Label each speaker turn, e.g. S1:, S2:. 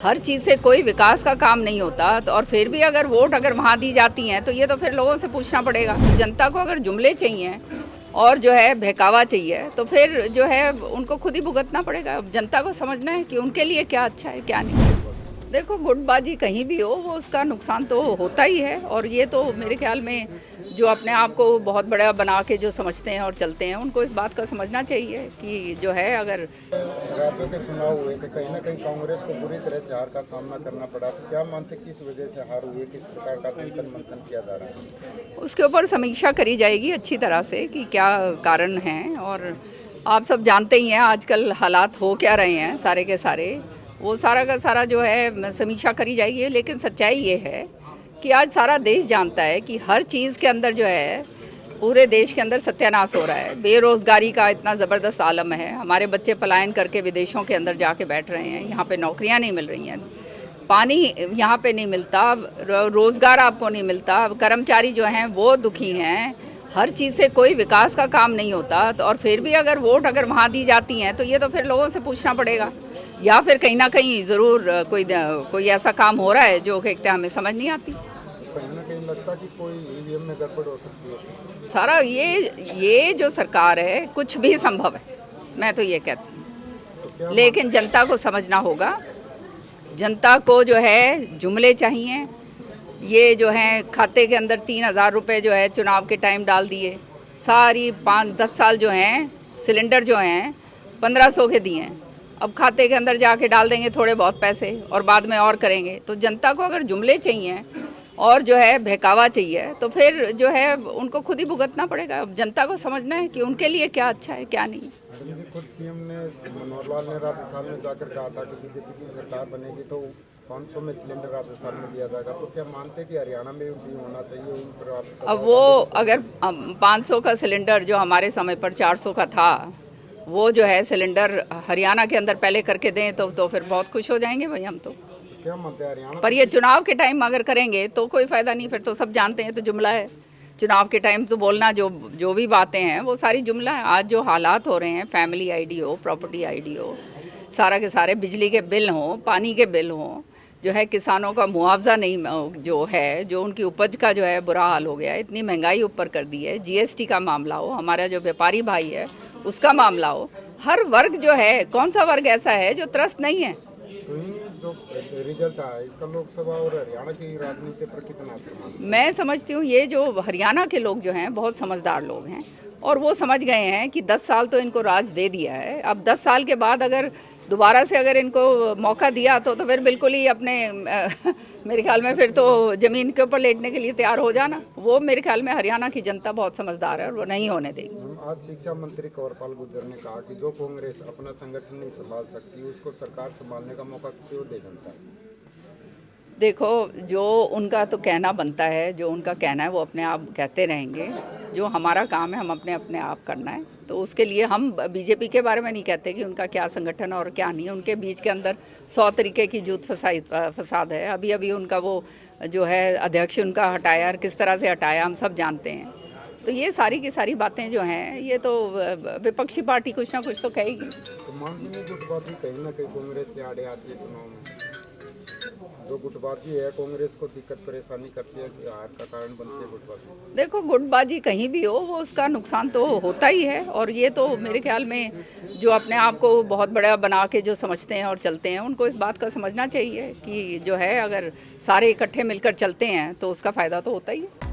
S1: हर चीज़ से कोई विकास का काम नहीं होता तो और फिर भी अगर वोट वहाँ दी जाती हैं तो ये तो फिर लोगों से पूछना पड़ेगा। जनता को अगर जुमले चाहिए और जो है बहकावा चाहिए तो फिर जो है उनको खुद ही भुगतना पड़ेगा। जनता को समझना है कि उनके लिए क्या अच्छा है क्या नहीं। देखो, गुटबाजी कहीं भी हो वो उसका नुकसान तो होता ही है और ये तो मेरे ख्याल में जो अपने आप को बहुत बड़ा बना के जो समझते हैं और चलते हैं उनको इस बात का समझना चाहिए कि जो है अगर
S2: राज्यों के चुनाव हुए थे कहीं ना कहीं कांग्रेस को बुरी तरह से हार का सामना करना पड़ा, तो क्या मानते किस वजह से हार हुई, किस प्रकार का चिंतन मंथन किया जा रहा है?
S1: उसके ऊपर समीक्षा करी जाएगी अच्छी तरह से कि क्या कारण हैं। और आप सब जानते ही हैं आजकल हालात हो क्या रहे हैं, सारे के सारे वो सारा का सारा जो है समीक्षा करी जाएगी। लेकिन सच्चाई ये है कि आज सारा देश जानता है कि हर चीज़ के अंदर जो है पूरे देश के अंदर सत्यानाश हो रहा है। बेरोज़गारी का इतना ज़बरदस्त आलम है, हमारे बच्चे पलायन करके विदेशों के अंदर जाके बैठ रहे हैं, यहाँ पे नौकरियाँ नहीं मिल रही हैं, पानी यहाँ पे नहीं मिलता, रोज़गार आपको नहीं मिलता, कर्मचारी जो हैं वो दुखी हैं, हर चीज़ से कोई विकास का काम नहीं होता तो और फिर भी अगर वोट वहाँ दी जाती हैं तो ये तो फिर लोगों से पूछना पड़ेगा या फिर कहीं ना कहीं ज़रूर कोई ऐसा काम हो रहा है जो कि हमें समझ नहीं आती।
S2: कहीं ना कहीं लगता कि कोई ईवीएम में गड़बड़ हो सकती है।
S1: सारा ये जो सरकार है कुछ भी संभव है, मैं तो ये कहती हूँ। लेकिन जनता को समझना होगा, जनता को जो है जुमले चाहिए। ये जो है खाते के अंदर 3,000 रुपये जो है चुनाव के टाइम डाल दिए, सारी 5-10 साल जो हैं सिलेंडर जो हैं 1500 के दिए हैं, अब खाते के अंदर जाके डाल देंगे थोड़े बहुत पैसे और बाद में और करेंगे। तो जनता को अगर जुमले चाहिए और जो है बहकावा चाहिए तो फिर जो है उनको खुद ही भुगतना पड़ेगा। जनता को समझना है कि उनके लिए क्या अच्छा है क्या नहीं।
S2: खुद सीएम ने मनोहर लाल ने राजस्थान में जाकर कहा था कि बीजेपी की सरकार बनेगी तो 500 में सिलेंडर राजस्थान में दिया जाएगा, तो क्या मानते कि हरियाणा में भी होना चाहिए उन पर?
S1: अब वो अगर 500 का सिलेंडर जो हमारे समय पर 400 का था वो जो है सिलेंडर हरियाणा के अंदर पहले करके दें तो फिर बहुत खुश हो जाएंगे भाई हम तो।
S2: क्या मानते हैं हरियाणा
S1: पर ये चुनाव के टाइम अगर करेंगे तो कोई फ़ायदा नहीं, फिर तो सब जानते हैं तो जुमला है। चुनाव के टाइम तो बोलना जो भी बातें हैं वो सारी जुमला है। आज जो हालात हो रहे हैं, फैमिली आईडी हो, प्रॉपर्टी आईडी हो, सारा के सारे बिजली के बिल हों, पानी के बिल हों, जो है किसानों का मुआवजा नहीं जो है, जो उनकी उपज का जो है बुरा हाल हो गया है, इतनी महंगाई ऊपर कर दी है, जीएसटी का मामला हो, हमारा जो व्यापारी भाई है उसका मामला हो, हर वर्ग जो है, कौन सा वर्ग ऐसा है जो त्रस्त नहीं है?
S2: तो जो रिजल्ट आया इसका लोकसभा और हरियाणा की राजनीति पर कितना असर?
S1: मैं समझती हूँ ये जो हरियाणा के लोग जो हैं बहुत समझदार लोग हैं और वो समझ गए हैं कि 10 साल तो इनको राज दे दिया है। अब 10 साल के बाद अगर दोबारा से अगर इनको मौका दिया तो फिर बिल्कुल ही अपने मेरे ख्याल में फिर तो ज़मीन के ऊपर लेटने के लिए तैयार हो जाना। वो मेरे ख्याल में हरियाणा की जनता बहुत समझदार है और वो नहीं होने देगी।
S2: आज शिक्षा मंत्री कंवरपाल गुर्जर ने कहा कि जो कांग्रेस अपना संगठन नहीं संभाल सकती उसको सरकार संभालने का मौका किसी और दे जनता है।
S1: देखो, जो उनका तो कहना बनता है, जो उनका कहना है वो अपने आप कहते रहेंगे। जो हमारा काम है हम अपने आप करना है, तो उसके लिए हम बीजेपी के बारे में नहीं कहते कि उनका क्या संगठन और क्या नहीं। उनके बीच के अंदर 100 तरीके की जूत फसाद है। अभी उनका वो जो है अध्यक्ष उनका हटाया और किस तरह से हटाया हम सब जानते हैं। तो ये सारी की सारी बातें जो हैं ये तो विपक्षी पार्टी कुछ ना कुछ तो कहेगी।
S2: तो माननीय गुटबाजी कहीं ना कहीं कांग्रेस के आड़े आती है चुनाव में। जो गुटबाजी है कांग्रेस को दिक्कत परेशानी करती है, हार का कारण बनती है गुटबाजी।
S1: देखो, गुटबाजी कहीं भी हो वो उसका नुकसान तो होता ही है और ये तो मेरे ख्याल में जो अपने आप को बहुत बड़ा बना के जो समझते हैं और चलते हैं उनको इस बात का समझना चाहिए कि जो है अगर सारे इकट्ठे मिलकर चलते हैं तो उसका फ़ायदा तो होता ही है।